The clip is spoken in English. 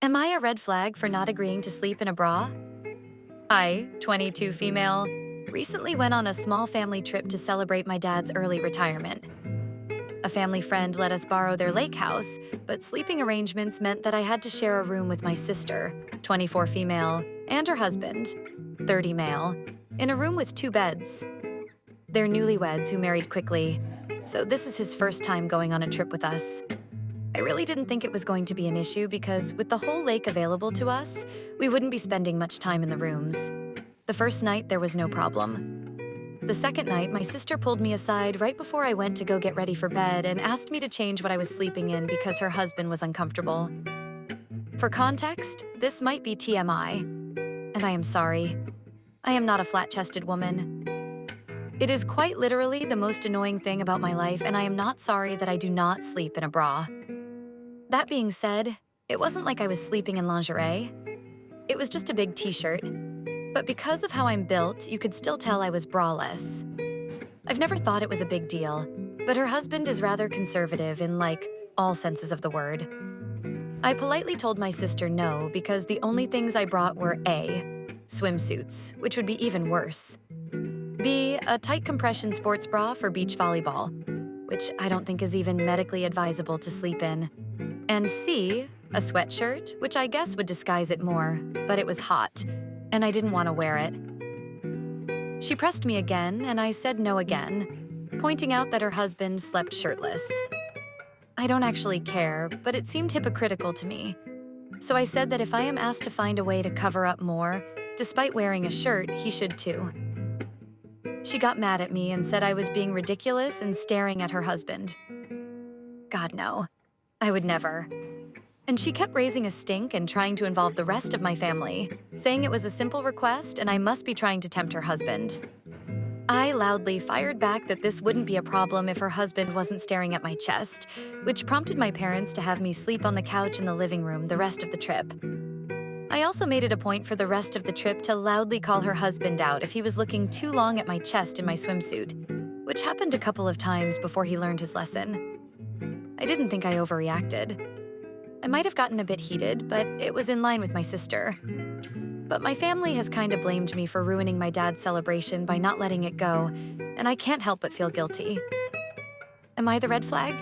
Am I a red flag for not agreeing to sleep in a bra? I, 22 female, recently went on a small family trip to celebrate my dad's early retirement. A family friend let us borrow their lake house, but sleeping arrangements meant that I had to share a room with my sister, 24 female, and her husband, 30 male, in a room with two beds. They're newlyweds who married quickly, so this is his first time going on a trip with us. I really didn't think it was going to be an issue because with the whole lake available to us, we wouldn't be spending much time in the rooms. The first night, there was no problem. The second night, my sister pulled me aside right before I went to go get ready for bed and asked me to change what I was sleeping in because her husband was uncomfortable. For context, this might be TMI, and I am sorry. I am not a flat-chested woman. It is quite literally the most annoying thing about my life, and I am not sorry that I do not sleep in a bra. That being said, it wasn't like I was sleeping in lingerie. It was just a big t-shirt. But because of how I'm built, you could still tell I was braless. I've never thought it was a big deal, but her husband is rather conservative in, all senses of the word. I politely told my sister no because the only things I brought were A, swimsuits, which would be even worse. B, a tight compression sports bra for beach volleyball, which I don't think is even medically advisable to sleep in. And C, a sweatshirt, which I guess would disguise it more, but it was hot, and I didn't want to wear it. She pressed me again, and I said no again, pointing out that her husband slept shirtless. I don't actually care, but it seemed hypocritical to me. So I said that if I am asked to find a way to cover up more, despite wearing a shirt, he should too. She got mad at me and said I was being ridiculous and staring at her husband. God, no. I would never. And she kept raising a stink and trying to involve the rest of my family, saying it was a simple request and I must be trying to tempt her husband. I loudly fired back that this wouldn't be a problem if her husband wasn't staring at my chest, which prompted my parents to have me sleep on the couch in the living room the rest of the trip. I also made it a point for the rest of the trip to loudly call her husband out if he was looking too long at my chest in my swimsuit, which happened a couple of times before he learned his lesson. I didn't think I overreacted. I might have gotten a bit heated, but it was in line with my sister. But my family has kind of blamed me for ruining my dad's celebration by not letting it go, and I can't help but feel guilty. Am I the red flag?